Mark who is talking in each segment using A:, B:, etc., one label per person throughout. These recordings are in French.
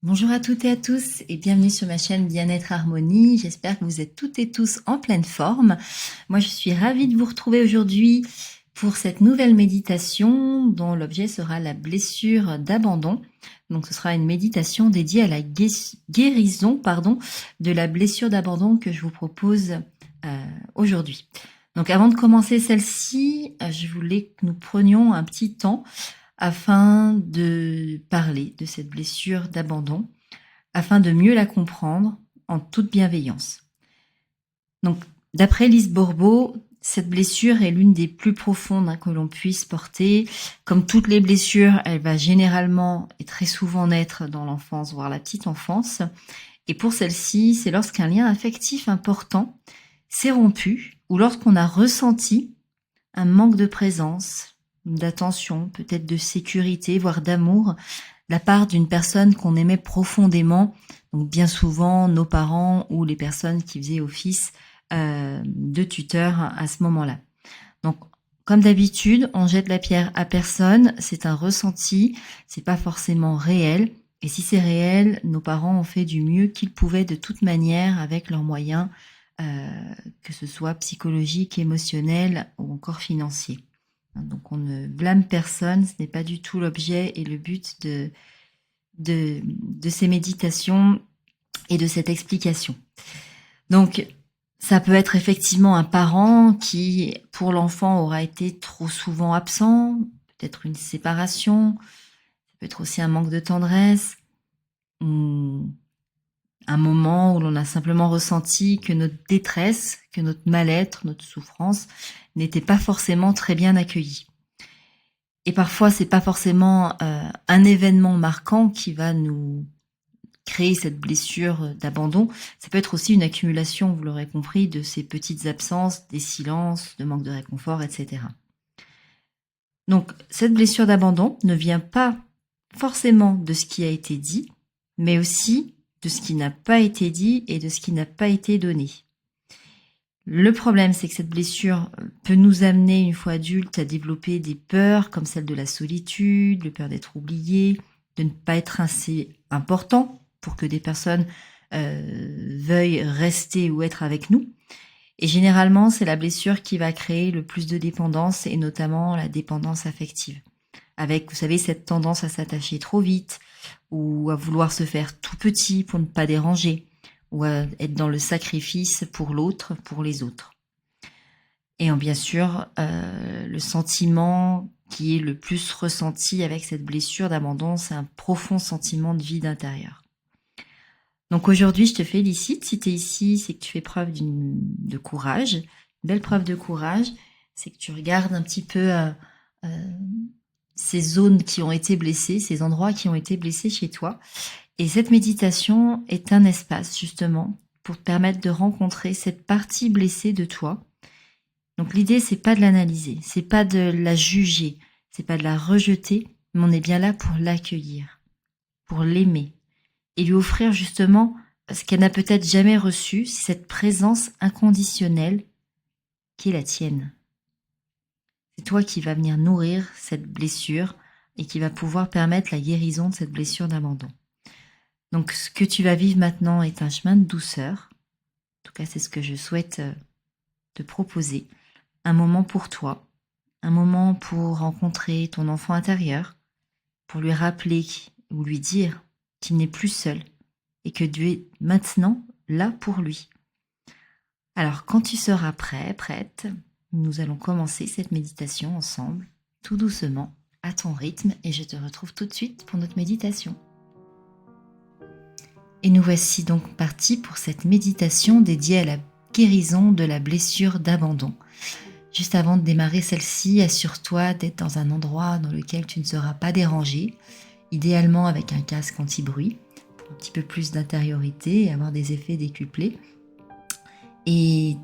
A: Bonjour à toutes et à tous et bienvenue sur ma chaîne Bien-être Harmonie. J'espère que vous êtes toutes et tous en pleine forme. Moi, je suis ravie de vous retrouver aujourd'hui pour cette nouvelle méditation dont l'objet sera la blessure d'abandon. Donc, ce sera une méditation dédiée à la guérison, de la blessure d'abandon que je vous propose aujourd'hui. Donc, avant de commencer celle-ci, je voulais que nous prenions un petit temps afin de parler de cette blessure d'abandon, afin de mieux la comprendre en toute bienveillance. Donc, d'après Lise Bourbeau, cette blessure est l'une des plus profondes que l'on puisse porter. Comme toutes les blessures, elle va généralement et très souvent naître dans l'enfance, voire la petite enfance. Et pour celle-ci, c'est lorsqu'un lien affectif important s'est rompu ou lorsqu'on a ressenti un manque de présence, d'attention, peut-être de sécurité, voire d'amour, de la part d'une personne qu'on aimait profondément, donc bien souvent nos parents ou les personnes qui faisaient office de tuteur à ce moment-là. Donc, comme d'habitude, on jette la pierre à personne, c'est un ressenti, c'est pas forcément réel. Et si c'est réel, nos parents ont fait du mieux qu'ils pouvaient de toute manière avec leurs moyens, que ce soit psychologique, émotionnel ou encore financier. Donc on ne blâme personne, ce n'est pas du tout l'objet et le but de ces méditations et de cette explication. Donc ça peut être effectivement un parent qui, pour l'enfant, aura été trop souvent absent, peut-être une séparation, ça peut être aussi un manque de tendresse, un moment où l'on a simplement ressenti que notre détresse, que notre mal-être, notre souffrance n'était pas forcément très bien accueillie. Et parfois, c'est pas forcément un événement marquant qui va nous créer cette blessure d'abandon. Ça peut être aussi une accumulation, vous l'aurez compris, de ces petites absences, des silences, de manque de réconfort, etc. Donc, cette blessure d'abandon ne vient pas forcément de ce qui a été dit, mais aussi de ce qui n'a pas été dit et de ce qui n'a pas été donné. Le problème, c'est que cette blessure peut nous amener, une fois adulte, à développer des peurs comme celle de la solitude, le peur d'être oublié, de ne pas être assez important pour que des personnes veuillent rester ou être avec nous. Et généralement, c'est la blessure qui va créer le plus de dépendance et notamment la dépendance affective. Avec, vous savez, cette tendance à s'attacher trop vite ou à vouloir se faire tout petit pour ne pas déranger ou à être dans le sacrifice pour l'autre, pour les autres. Et bien sûr, le sentiment qui est le plus ressenti avec cette blessure d'abandon, c'est un profond sentiment de vide intérieur. Donc aujourd'hui, je te félicite. Si tu es ici, c'est que tu fais preuve de courage, une belle preuve de courage. C'est que tu regardes un petit peu ces zones qui ont été blessées, ces endroits qui ont été blessés chez toi. Et cette méditation est un espace justement pour te permettre de rencontrer cette partie blessée de toi. Donc l'idée, c'est pas de l'analyser, c'est pas de la juger, c'est pas de la rejeter, mais on est bien là pour l'accueillir, pour l'aimer et lui offrir justement ce qu'elle n'a peut-être jamais reçu, c'est cette présence inconditionnelle qui est la tienne. C'est toi qui vas venir nourrir cette blessure et qui va pouvoir permettre la guérison de cette blessure d'abandon. Donc ce que tu vas vivre maintenant est un chemin de douceur. En tout cas, c'est ce que je souhaite te proposer. Un moment pour toi, un moment pour rencontrer ton enfant intérieur, pour lui rappeler ou lui dire qu'il n'est plus seul et que Dieu est maintenant là pour lui. Alors quand tu seras prêt, prête, nous allons commencer cette méditation ensemble, tout doucement, à ton rythme, et je te retrouve tout de suite pour notre méditation. Et nous voici donc partis pour cette méditation dédiée à la guérison de la blessure d'abandon. Juste avant de démarrer celle-ci, assure-toi d'être dans un endroit dans lequel tu ne seras pas dérangé, idéalement avec un casque anti-bruit, pour un petit peu plus d'intériorité et avoir des effets décuplés. Et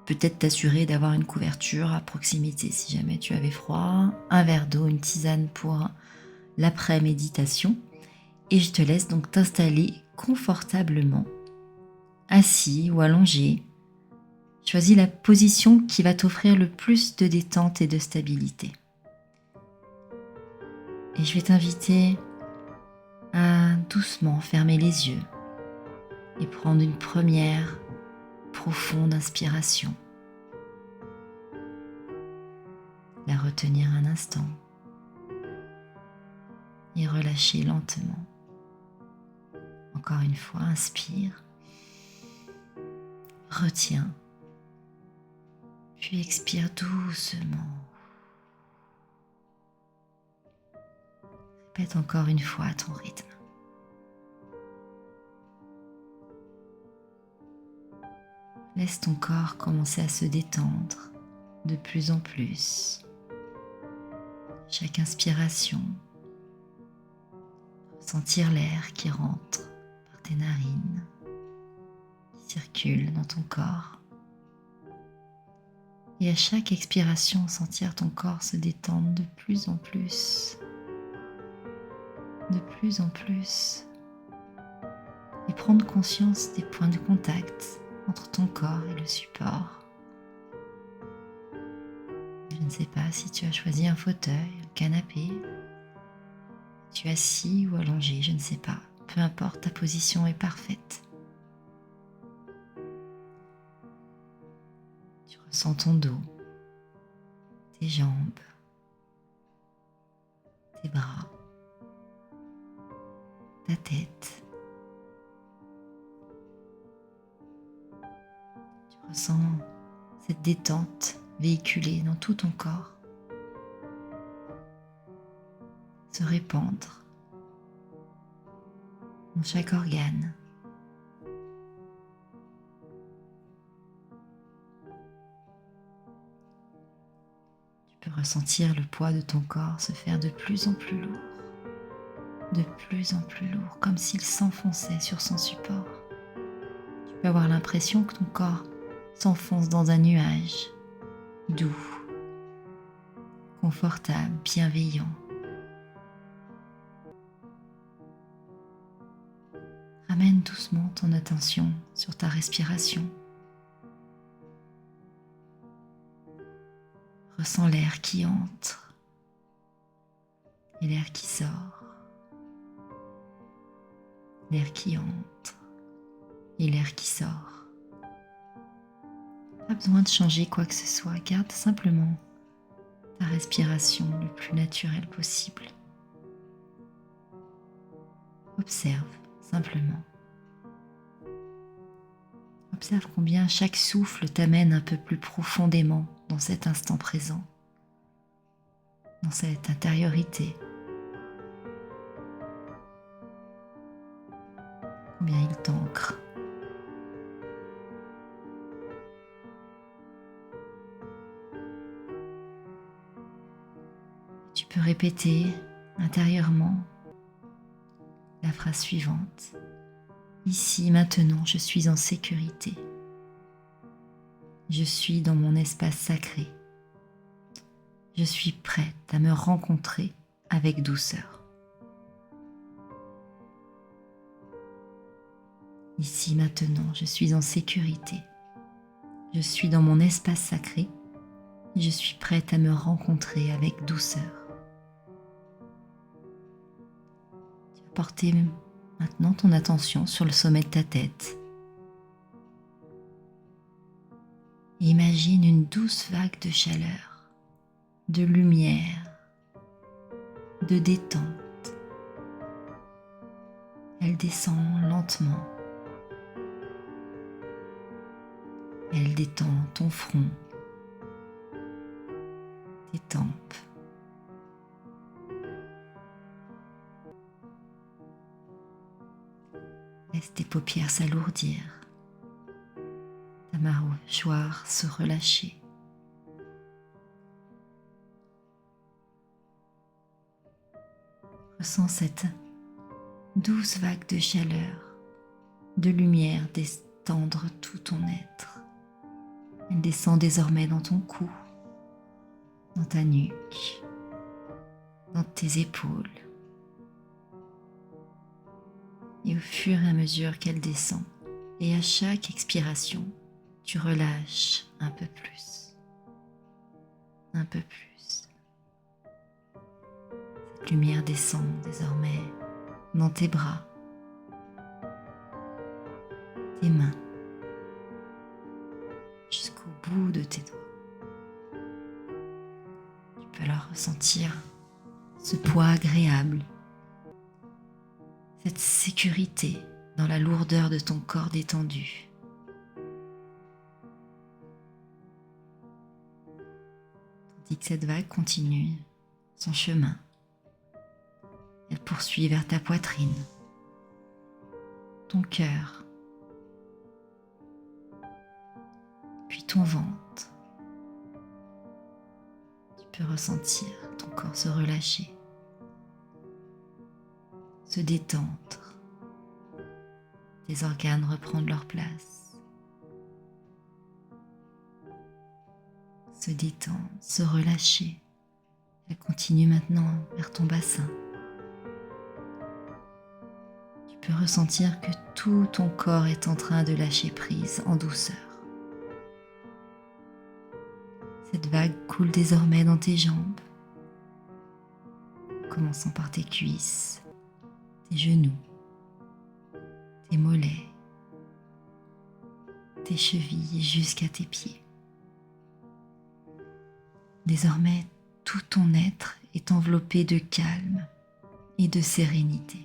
A: peut-être t'assurer d'avoir une couverture à proximité si jamais tu avais froid, un verre d'eau, une tisane pour l'après-méditation. Et je te laisse donc t'installer confortablement, assis ou allongé. Choisis la position qui va t'offrir le plus de détente et de stabilité. Et je vais t'inviter à doucement fermer les yeux et prendre une première profonde inspiration. La retenir un instant et relâcher lentement. Encore une fois, inspire, retiens, puis expire doucement. Répète encore une fois à ton rythme. Laisse ton corps commencer à se détendre de plus en plus. Chaque inspiration, ressentir l'air qui rentre par tes narines, qui circule dans ton corps. Et à chaque expiration, sentir ton corps se détendre de plus en plus. De plus en plus. Et prendre conscience des points de contact entre ton corps et le support. Je ne sais pas si tu as choisi un fauteuil, un canapé, tu es assis ou allongé, je ne sais pas. Peu importe, ta position est parfaite. Tu ressens ton dos, tes jambes, tes bras, ta tête. Tu ressens cette détente véhiculée dans tout ton corps, se répandre dans chaque organe. Tu peux ressentir le poids de ton corps se faire de plus en plus lourd, comme s'il s'enfonçait sur son support. Tu peux avoir l'impression que ton corps s'enfonce dans un nuage doux, confortable, bienveillant. Ramène doucement ton attention sur ta respiration. Ressens l'air qui entre et l'air qui sort. L'air qui entre et l'air qui sort. Pas besoin de changer quoi que ce soit, garde simplement ta respiration le plus naturelle possible. Observe simplement. Observe combien chaque souffle t'amène un peu plus profondément dans cet instant présent, dans cette intériorité. Combien il t'ancre. Tu peux répéter intérieurement la phrase suivante. Ici, maintenant, je suis en sécurité. Je suis dans mon espace sacré. Je suis prête à me rencontrer avec douceur. Ici, maintenant, je suis en sécurité. Je suis dans mon espace sacré. Je suis prête à me rencontrer avec douceur. Tu vas porter maintenant ton attention sur le sommet de ta tête. Et imagine une douce vague de chaleur, de lumière, de détente. Elle descend lentement. Elle détend ton front, tes tempes. Laisse tes paupières s'alourdir, ta mâchoire se relâcher. Ressens cette douce vague de chaleur, de lumière détendre tout ton être. Elle descend désormais dans ton cou, dans ta nuque, dans tes épaules. Et au fur et à mesure qu'elle descend, et à chaque expiration, tu relâches un peu plus, un peu plus. Cette lumière descend désormais dans tes bras, tes mains jusqu'au bout de tes doigts. Tu peux alors ressentir ce poids agréable, cette sécurité dans la lourdeur de ton corps détendu. Tandis que cette vague continue son chemin. Elle poursuit vers ta poitrine, ton cœur, puis ton ventre. Tu peux ressentir ton corps se relâcher, se détendre, tes organes reprendre leur place, se détendre, se relâcher. Elle continue maintenant vers ton bassin. Tu peux ressentir que tout ton corps est en train de lâcher prise en douceur. Cette vague coule désormais dans tes jambes, commençant par tes cuisses, tes genoux, tes mollets, tes chevilles jusqu'à tes pieds. Désormais, tout ton être est enveloppé de calme et de sérénité,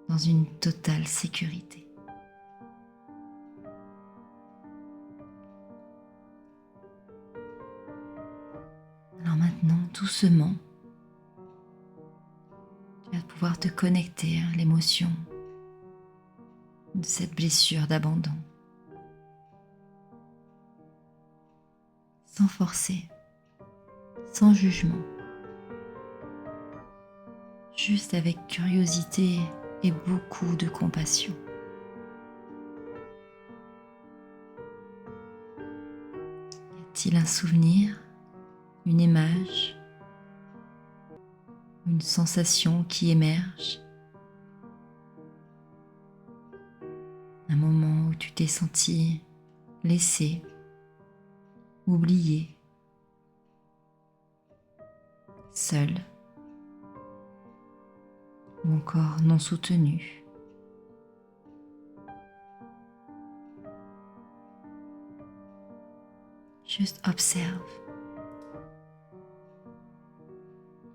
A: dans une totale sécurité. Alors maintenant, doucement, tu vas pouvoir te connecter à l'émotion de cette blessure d'abandon. Sans forcer, sans jugement, juste avec curiosité et beaucoup de compassion. Y a-t-il un souvenir, une image, une sensation qui émerge? Un moment où tu t'es senti laissé, oublié, seul ou encore non soutenu. Juste observe.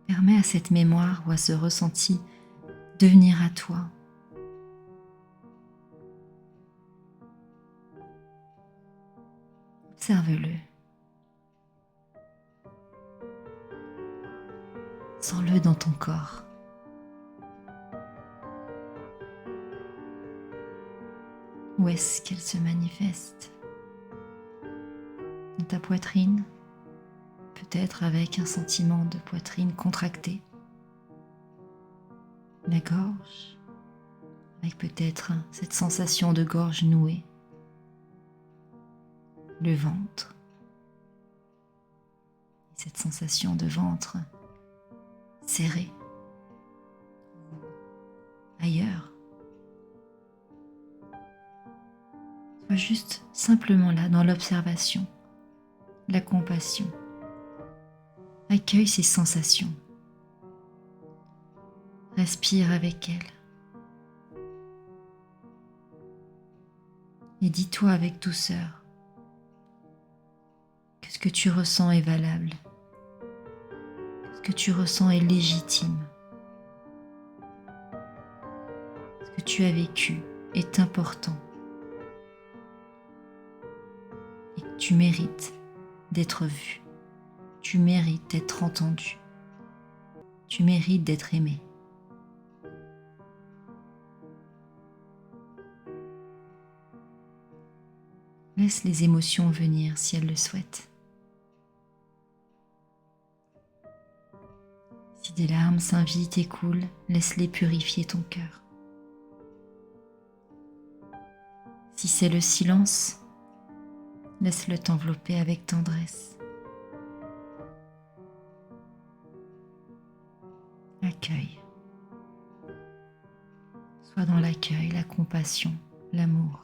A: Permets à cette mémoire ou à ce ressenti de venir à toi. Observe-le. Sens-le dans ton corps. Où est-ce qu'elle se manifeste? Dans ta poitrine, peut-être avec un sentiment de poitrine contractée. La gorge, avec peut-être cette sensation de gorge nouée. Le ventre, cette sensation de ventre serré. Ailleurs. Sois juste simplement là dans l'observation, la compassion. Accueille ces sensations. Respire avec elles. Et dis-toi avec douceur que ce que tu ressens est valable. Ce que tu ressens est légitime. Ce que tu as vécu est important. Et que tu mérites d'être vu. Tu mérites d'être entendu. Tu mérites d'être aimé. Laisse les émotions venir si elles le souhaitent. Si des larmes s'invitent et coulent, laisse-les purifier ton cœur. Si c'est le silence, laisse-le t'envelopper avec tendresse. Accueille. Sois dans l'accueil, la compassion, l'amour.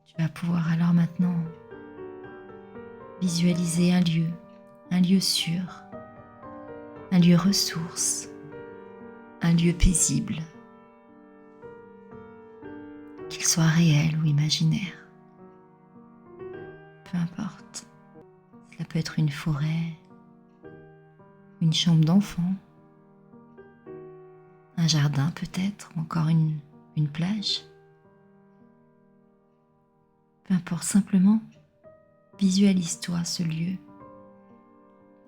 A: Tu vas pouvoir alors maintenant visualiser un lieu sûr, un lieu ressource, un lieu paisible, qu'il soit réel ou imaginaire. Peu importe. Cela peut être une forêt, une chambre d'enfant, un jardin peut-être, ou encore une plage. Peu importe, simplement, visualise-toi ce lieu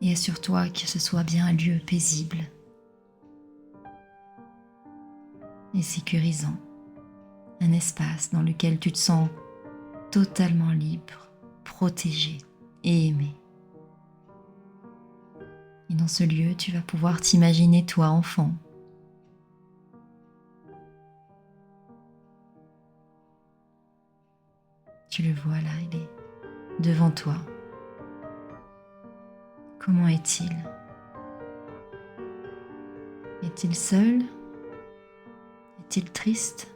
A: et assure-toi que ce soit bien un lieu paisible et sécurisant, un espace dans lequel tu te sens totalement libre, protégé et aimé. Et dans ce lieu, tu vas pouvoir t'imaginer toi enfant. Tu le vois là, il est devant toi. Comment est-il? Est-il seul? Est-il triste?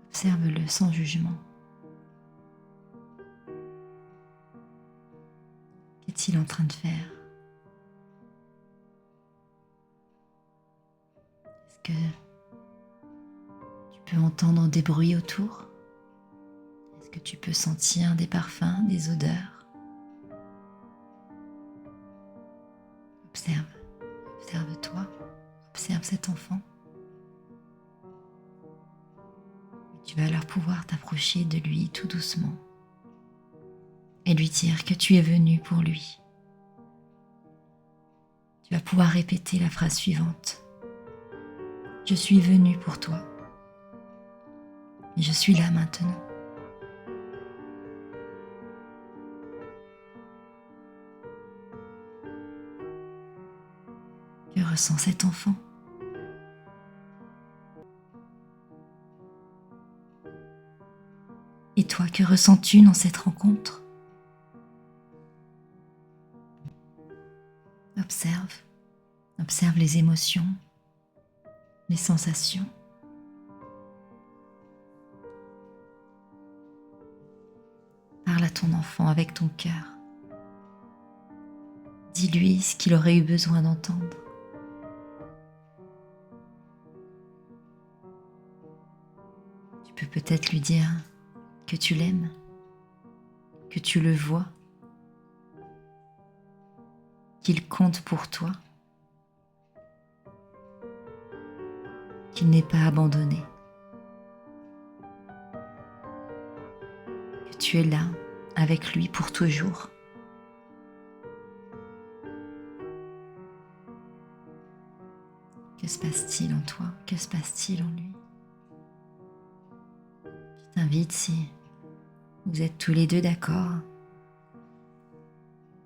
A: Observe-le sans jugement. Qu'est-il en train de faire? Est-ce que tu peux entendre des bruits autour? Est-ce que tu peux sentir des parfums, des odeurs? Observe, observe-toi, observe cet enfant. Tu vas alors pouvoir t'approcher de lui tout doucement et lui dire que tu es venu pour lui. Tu vas pouvoir répéter la phrase suivante. Je suis venu pour toi. Et je suis là maintenant. Que ressent cet enfant? Et toi, que ressens-tu dans cette rencontre? Observe, observe les émotions, les sensations. Parle à ton enfant avec ton cœur. Dis-lui ce qu'il aurait eu besoin d'entendre. Tu peux peut-être lui dire que tu l'aimes, que tu le vois, qu'il compte pour toi, qu'il n'est pas abandonné, que tu es là avec lui pour toujours. Que se passe-t-il en toi? Que se passe-t-il en lui? Je t'invite, si vous êtes tous les deux d'accord,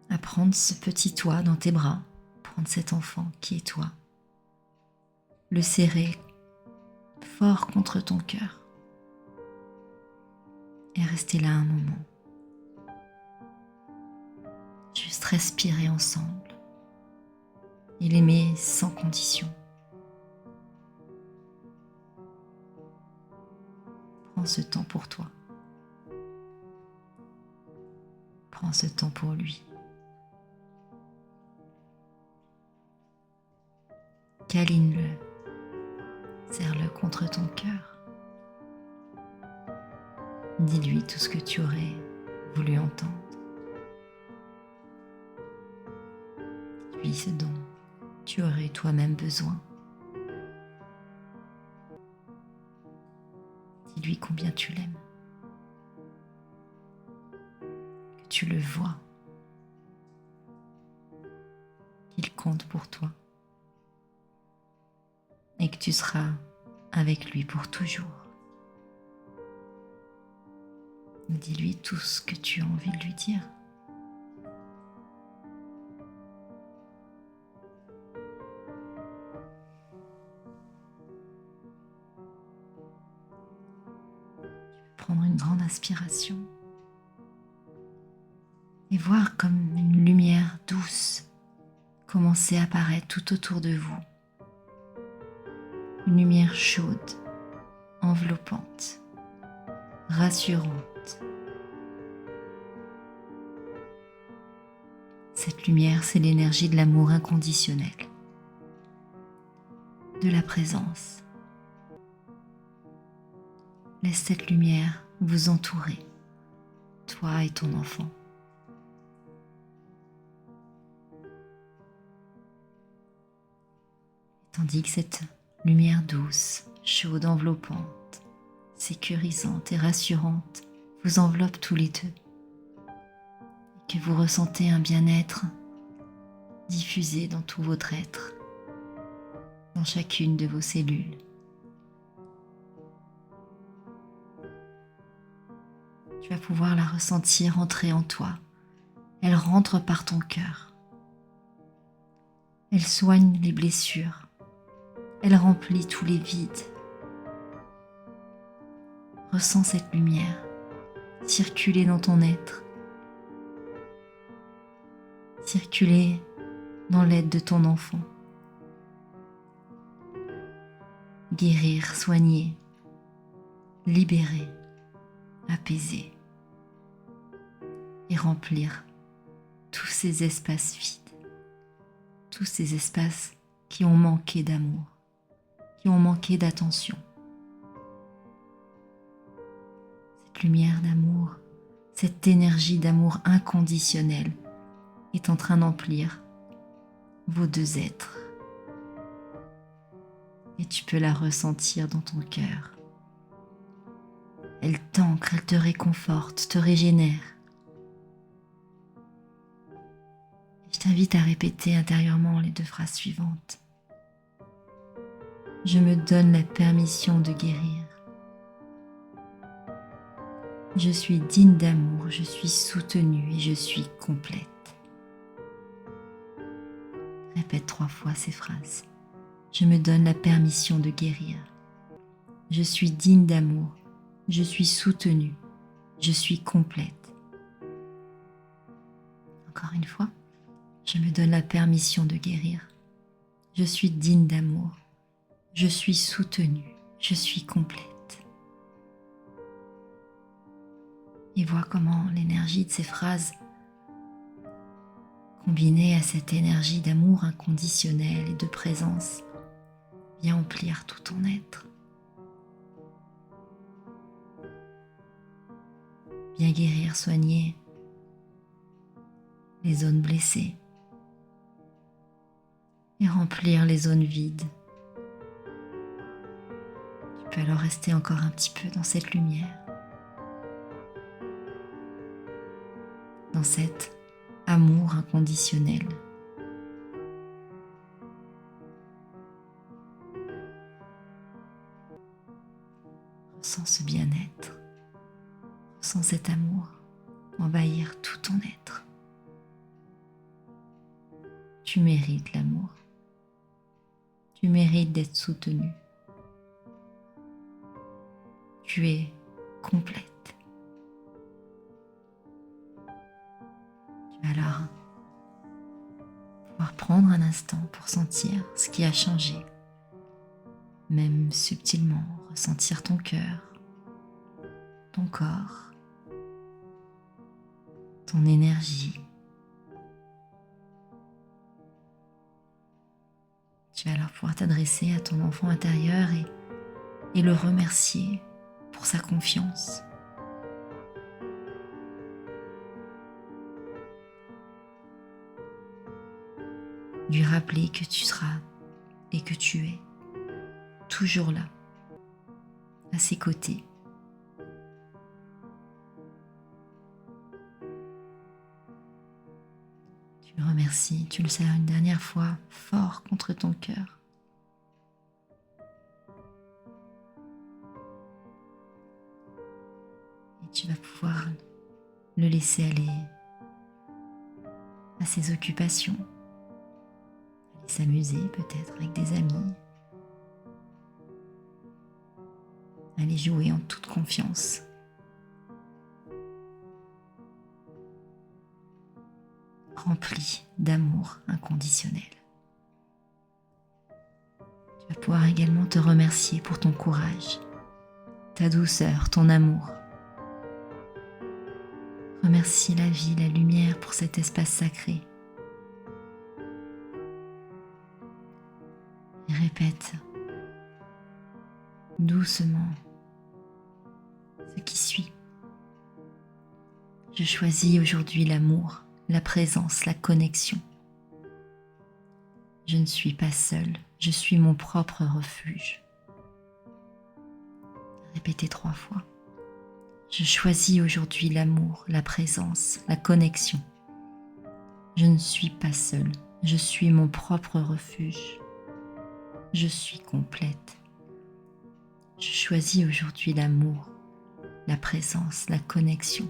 A: à prendre ce petit toi dans tes bras, prendre cet enfant qui est toi, le serrer fort contre ton cœur et rester là un moment. Juste respirer ensemble et l'aimer sans condition. Prends ce temps pour toi. Prends ce temps pour lui. Câline-le, serre-le contre ton cœur. Dis-lui tout ce que tu aurais voulu entendre. Dis-lui ce dont tu aurais toi-même besoin. Dis-lui combien tu l'aimes, que tu le vois, qu'il compte pour toi et que tu seras avec lui pour toujours. Dis-lui tout ce que tu as envie de lui dire. Prendre une grande inspiration et voir comme une lumière douce commencer à apparaître tout autour de vous. Une lumière chaude, enveloppante, rassurante. Cette lumière, c'est l'énergie de l'amour inconditionnel, de la présence. Laisse cette lumière vous entourer, toi et ton enfant. Tandis que cette lumière douce, chaude, enveloppante, sécurisante et rassurante vous enveloppe tous les deux, et que vous ressentez un bien-être diffusé dans tout votre être, dans chacune de vos cellules. Tu vas pouvoir la ressentir entrer en toi. Elle rentre par ton cœur. Elle soigne les blessures. Elle remplit tous les vides. Ressens cette lumière circuler dans ton être, circuler dans l'être de ton enfant. Guérir, soigner, libérer, apaiser et remplir tous ces espaces vides, tous ces espaces qui ont manqué d'amour, qui ont manqué d'attention. Cette lumière d'amour, cette énergie d'amour inconditionnel est en train d'emplir vos deux êtres. Et tu peux la ressentir dans ton cœur. Elle t'ancre, elle te réconforte, te régénère. Je t'invite à répéter intérieurement les deux phrases suivantes. Je me donne la permission de guérir. Je suis digne d'amour, je suis soutenue et je suis complète. Répète 3 fois ces phrases. Je me donne la permission de guérir. Je suis digne d'amour, je suis soutenue, je suis complète. Encore une fois. Je me donne la permission de guérir. Je suis digne d'amour. Je suis soutenue. Je suis complète. Et vois comment l'énergie de ces phrases, combinée à cette énergie d'amour inconditionnel et de présence, vient emplir tout ton être. Vient guérir, soigner les zones blessées et remplir les zones vides. Tu peux alors rester encore un petit peu dans cette lumière, dans cet amour inconditionnel. Ressens ce bien-être, ressens cet amour envahir tout ton être. Tu mérites l'amour. Tu mérites d'être soutenu. Tu es complète. Tu vas alors pouvoir prendre un instant pour sentir ce qui a changé. Même subtilement, ressentir ton cœur, ton corps, ton énergie. Tu vas alors pouvoir t'adresser à ton enfant intérieur et le remercier pour sa confiance. Lui rappeler que tu seras et que tu es toujours là, à ses côtés. Tu le remercies, tu le serres une dernière fois fort contre ton cœur. Et tu vas pouvoir le laisser aller à ses occupations, aller s'amuser peut-être avec des amis, aller jouer en toute confiance. Rempli d'amour inconditionnel. Tu vas pouvoir également te remercier pour ton courage, ta douceur, ton amour, Remercie la vie, la lumière pour cet espace sacré. Et répète doucement ce qui suit. Je choisis aujourd'hui l'amour, la présence, la connexion. Je ne suis pas seule, je suis mon propre refuge. Répétez 3 fois. Je choisis aujourd'hui l'amour, la présence, la connexion. Je ne suis pas seule, je suis mon propre refuge. Je suis complète. Je choisis aujourd'hui l'amour, la présence, la connexion.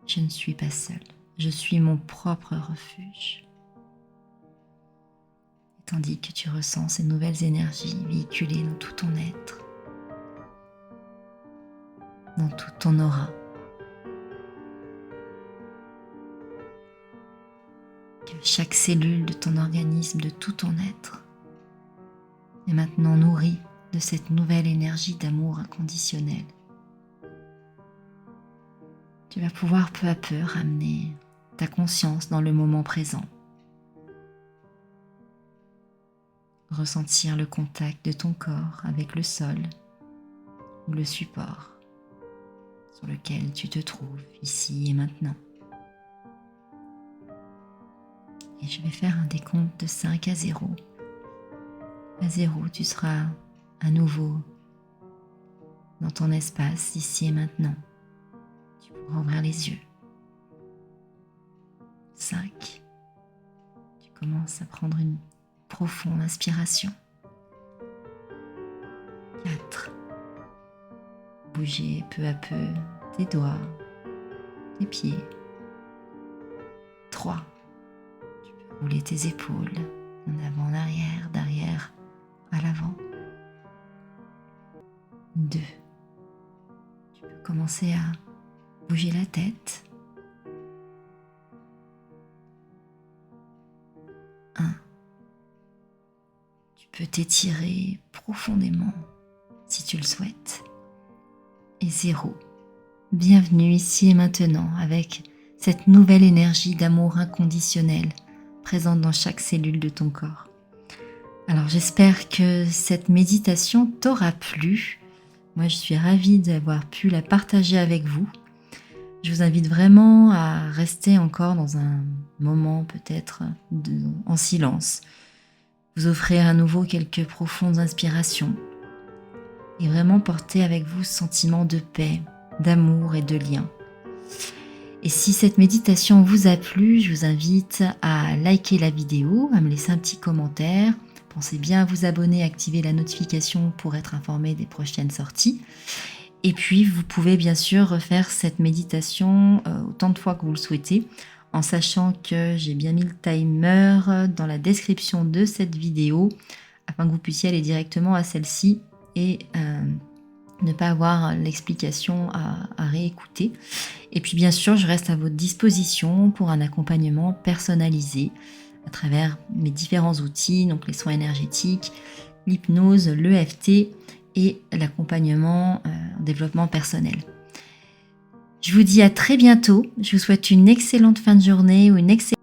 A: Je ne suis pas seule, je suis mon propre refuge. Et tandis que tu ressens ces nouvelles énergies véhiculées dans tout ton être, dans toute ton aura, que chaque cellule de ton organisme, de tout ton être, est maintenant nourrie de cette nouvelle énergie d'amour inconditionnel. Tu vas pouvoir peu à peu ramener ta conscience dans le moment présent. Ressentir le contact de ton corps avec le sol ou le support sur lequel tu te trouves ici et maintenant. Et je vais faire un décompte de 5 à 0. À 0, tu seras à nouveau dans ton espace ici et maintenant. Tu pourras ouvrir les yeux. 5. Tu commences à prendre une profonde inspiration. 4. Bouger peu à peu tes doigts, tes pieds. 3. Tu peux rouler tes épaules en avant, en arrière, d'arrière à l'avant. 2. Tu peux commencer à bouger la tête. 1. Tu peux t'étirer profondément si tu le souhaites. Et 0. Bienvenue ici et maintenant avec cette nouvelle énergie d'amour inconditionnel présente dans chaque cellule de ton corps. Alors j'espère que cette méditation t'aura plu. Moi je suis ravie d'avoir pu la partager avec vous. Je vous invite vraiment à rester encore dans un moment peut-être en silence. Vous offrir à nouveau quelques profondes inspirations et vraiment porter avec vous ce sentiment de paix, d'amour et de lien. Et si cette méditation vous a plu, je vous invite à liker la vidéo, à me laisser un petit commentaire. Pensez bien à vous abonner, activer la notification pour être informé des prochaines sorties. Et puis, vous pouvez bien sûr refaire cette méditation autant de fois que vous le souhaitez, en sachant que j'ai bien mis le timer dans la description de cette vidéo, afin que vous puissiez aller directement à celle-ci et ne pas avoir l'explication à réécouter. Et puis bien sûr, je reste à votre disposition pour un accompagnement personnalisé à travers mes différents outils, donc les soins énergétiques, l'hypnose, l'EFT et l'accompagnement en développement personnel. Je vous dis à très bientôt. Je vous souhaite une excellente fin de journée ou une excellente